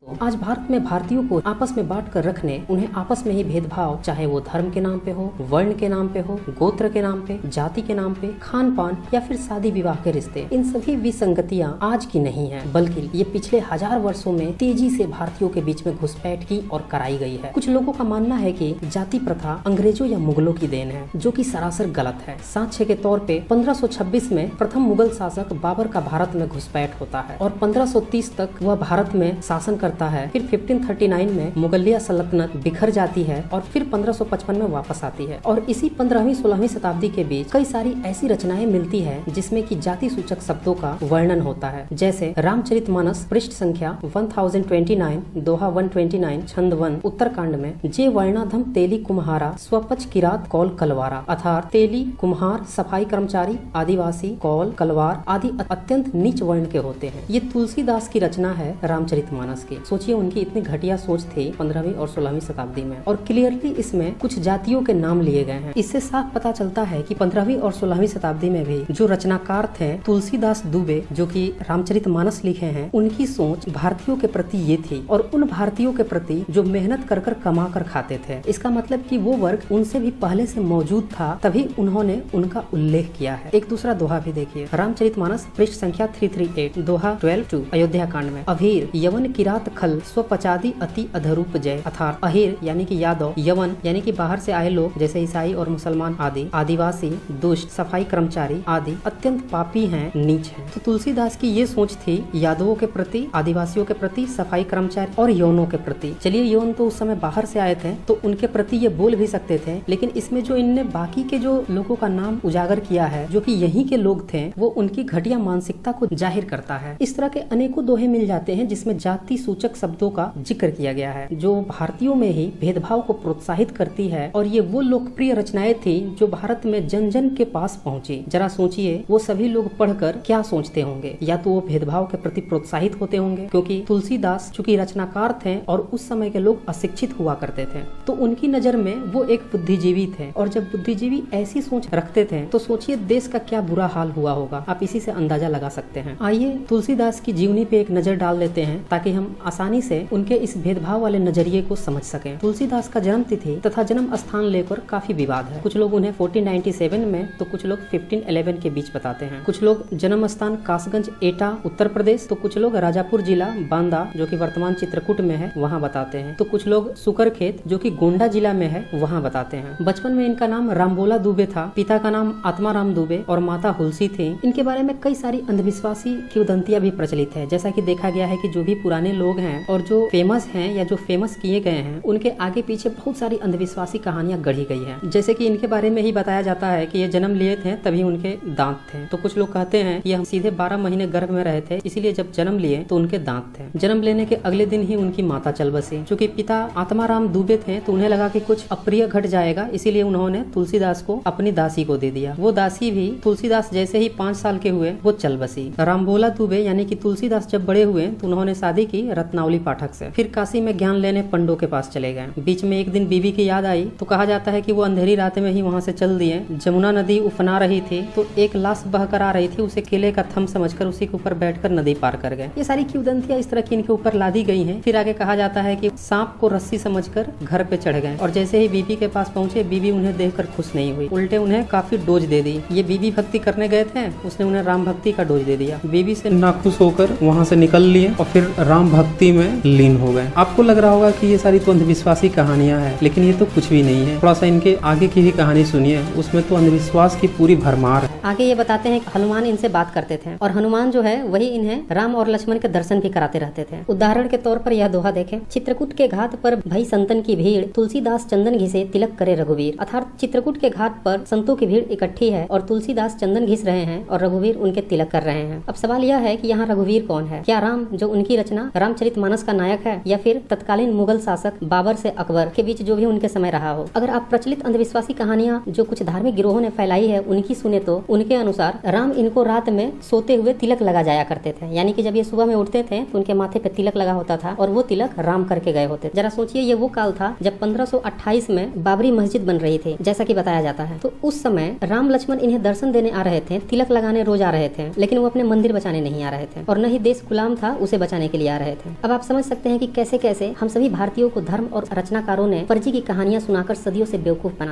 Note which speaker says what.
Speaker 1: तो आज भारत में भारतीयों को आपस में बांट कर रखने, उन्हें आपस में ही भेदभाव, चाहे वो धर्म के नाम पे हो, वर्ण के नाम पे हो, गोत्र के नाम पे, जाति के नाम पे, खान पान या फिर शादी विवाह के रिश्ते, इन सभी विसंगतियां आज की नहीं है, बल्कि ये पिछले हजार वर्षों में तेजी से भारतीयों के बीच में घुसपैठ की और कराई गई है। कुछ लोगों का मानना है कि जाति प्रथा अंग्रेजों या मुगलों की देन है, जो कि सरासर गलत है। साक्ष्य के तौर पे 1526 में प्रथम मुगल शासक बाबर का भारत में घुसपैठ होता है और 1530 तक वह भारत में शासन करता है। फिर 1539 में मुगलिया सल्तनत बिखर जाती है और फिर 1555 में वापस आती है। और इसी 15वीं-16वीं शताब्दी के बीच कई सारी ऐसी रचनाएं मिलती है जिसमें कि जाति सूचक शब्दों का वर्णन होता है, जैसे रामचरितमानस पृष्ठ संख्या 1029, दोहा 129, छंद 1 उत्तरकांड में जे वर्णाधम तेली कुम्हारा स्वपच किरात कौल कलवारा, अर्थात तेली, कुम्हार, सफाई कर्मचारी, आदिवासी, कौल, कलवार आदि अत्यंत नीच वर्ण के होते हैं। ये तुलसीदास की रचना है रामचरितमानस की। सोचिए उनकी इतनी घटिया सोच थी 15वीं और 16वीं शताब्दी में, और क्लियरली इसमें कुछ जातियों के नाम लिए गए हैं। इससे साफ पता चलता है कि 15वीं और 16वीं शताब्दी में भी जो रचनाकार थे तुलसीदास दुबे, जो कि रामचरितमानस लिखे हैं, उनकी सोच भारतीयों के प्रति ये थी, और उन भारतीयों के प्रति जो मेहनत कर कर कमा कर खाते थे। इसका मतलब कि वो वर्ग उनसे भी पहले से मौजूद था, तभी उन्होंने उनका उल्लेख किया है। एक दूसरा दोहा भी देखिए, रामचरितमानस पृष्ठ संख्या 338, दोहा 12 अयोध्या कांड में, अभीर यवन किरात खल स्वपचादी अति अधरूप जय, अर्थात अहिर यानी कि यादव, यवन यानी कि बाहर से आए लोग जैसे ईसाई और मुसलमान आदि, आदिवासी, दुष्ट, सफाई कर्मचारी आदि अत्यंत पापी हैं, नीच हैं। तो तुलसीदास की ये सोच थी यादवों के प्रति, आदिवासियों के प्रति, सफाई कर्मचारी और यवनों के प्रति। चलिए यवन तो उस समय बाहर से आए थे तो उनके प्रति ये बोल भी सकते थे, लेकिन इसमें जो इनने बाकी के जो लोगों का नाम उजागर किया है, जो कि यहीं के लोग थे, वो उनकी घटिया मानसिकता को जाहिर करता है। इस तरह के अनेकों दोहे मिल जाते हैं जिसमें जाति सूचक शब्दों का जिक्र किया गया है, जो भारतीयों में ही भेदभाव को प्रोत्साहित करती है। और ये वो लोकप्रिय रचनाएं थी जो भारत में जन जन के पास पहुंची। जरा सोचिए वो सभी लोग पढ़कर क्या सोचते होंगे, या तो वो भेदभाव के प्रति प्रोत्साहित होते होंगे, क्योंकि तुलसीदास चूंकि रचनाकार थे और उस समय के लोग अशिक्षित हुआ करते थे, तो उनकी नजर में वो एक बुद्धिजीवी थे, और जब बुद्धिजीवी ऐसी सोच रखते थे तो सोचिए देश का क्या बुरा हाल हुआ होगा। आप इसी से अंदाजा लगा सकते हैं। आइए तुलसीदास की जीवनी पे एक नजर डाल लेते हैं ताकि हम आसानी से उनके इस भेदभाव वाले नजरिए को समझ सकें। तुलसीदास का जन्म तिथि तथा जन्म स्थान लेकर काफी विवाद है। कुछ लोग उन्हें 1497 में तो कुछ लोग 1511 के बीच बताते हैं। कुछ लोग जन्म स्थान कासगंज एटा उत्तर प्रदेश, तो कुछ लोग राजापुर जिला बांदा जो कि वर्तमान चित्रकूट में है वहाँ बताते हैं, तो कुछ लोग सुकरखेत जो कि गोंडा जिला में है वहाँ बताते हैं। बचपन में इनका नाम रामबोला दुबे था, पिता का नाम आत्माराम दुबे और माता हुलसी थी। इनके बारे में कई सारी अंधविश्वासी किंवदंतियां भी प्रचलित है। जैसा कि देखा गया है कि जो भी पुराने लोग हैं और जो फेमस हैं या जो फेमस किए गए हैं, उनके आगे पीछे बहुत सारी अंधविश्वासी कहानियां गढ़ी गई हैं। जैसे कि इनके बारे में ही बताया जाता है कि ये जन्म लिए थे तभी उनके दांत थे। तो कुछ लोग कहते हैं कि हम सीधे 12 महीने गर्भ में रहे थे, इसीलिए जब जन्म लिए तो उनके दांत थे। जन्म लेने के अगले दिन ही उनकी माता चल बसी। चूंकि पिता आत्माराम दुबे थे तो उन्हें लगा कि कुछ अप्रिय घट जाएगा, इसीलिए उन्होंने तुलसीदास को अपनी दासी को दे दिया। वो दासी भी तुलसीदास जैसे ही 5 साल के हुए वो चल बसी। रामबोला दुबे यानी कि तुलसीदास जब बड़े हुए तो उन्होंने शादी की रत्नावली पाठक से। फिर काशी में ज्ञान लेने पंडों के पास चले गए। बीच में एक दिन बीवी की याद आई तो कहा जाता है कि वो अंधेरी रात में ही वहाँ से चल दिए। जमुना नदी उफना रही थी तो एक लाश बहकर आ रही थी, उसे केले का थम समझकर उसी के ऊपर बैठकर नदी पार कर गए। ये सारी किंवदंतियां इस तरह की इनके ऊपर लादी गई हैं। फिर आगे कहा जाता है कि सांप को रस्सी समझकर घर पे चढ़ गए, और जैसे ही बीवी के पास पहुंचे बीवी उन्हें देखकर खुश नहीं हुई, उल्टे उन्हें काफी डोज दे दी। ये बीवी भक्ति करने गए थे, उसने उन्हें राम भक्ति का डोज दे दिया। बीवी से नाखुश होकर वहाँ से निकल लिए और फिर राम भक्ति में लीन हो गए। आपको लग रहा होगा कि ये सारी तो अंधविश्वासी कहानियां हैं, लेकिन ये तो कुछ भी नहीं है। थोड़ा सा इनके आगे की भी कहानी सुनिए, उसमें तो अंधविश्वास की पूरी भरमार है।
Speaker 2: आगे ये बताते हैं कि हनुमान इनसे बात करते थे और हनुमान जो है वही इन्हें राम और लक्ष्मण के दर्शन भी कराते रहते थे। उदाहरण के तौर पर यह दोहा देखें, चित्रकूट के घाट पर भई संतन की भीड़, तुलसीदास चंदन घिसे तिलक करे रघुवीर। अर्थात चित्रकूट के घाट पर संतों की भीड़ इकट्ठी है और तुलसीदास चंदन घिस रहे हैं और रघुवीर उनके तिलक कर रहे हैं। अब सवाल यह है कि यहाँ रघुवीर कौन है? क्या राम जो उनकी रचना रामचरितमानस का नायक है, या फिर तत्कालीन मुगल शासक बाबर से अकबर के बीच जो भी उनके समय रहा हो? अगर आप प्रचलित अंधविश्वासी कहानियां जो कुछ धार्मिक गिरोहों ने फैलाई है उनकी सुने तो उनके अनुसार राम इनको रात में सोते हुए तिलक लगा जाया करते थे, यानी कि जब ये सुबह में उठते थे तो उनके माथे पे तिलक लगा होता था और वो तिलक राम करके गए होते। जरा सोचिए, ये वो काल था जब 1528 में बाबरी मस्जिद बन रही थी, जैसा कि बताया जाता है। तो उस समय राम लक्ष्मण इन्हें दर्शन देने आ रहे थे, तिलक लगाने रोज आ रहे थे, लेकिन वो अपने मंदिर बचाने नहीं आ रहे थे और न ही देश गुलाम था उसे बचाने के लिए आ रहे थे। अब आप समझ सकते हैं कि कैसे कैसे हम सभी भारतीयों को धर्म और रचनाकारों ने फर्जी की कहानियां सुनाकर सदियों से बेवकूफ बना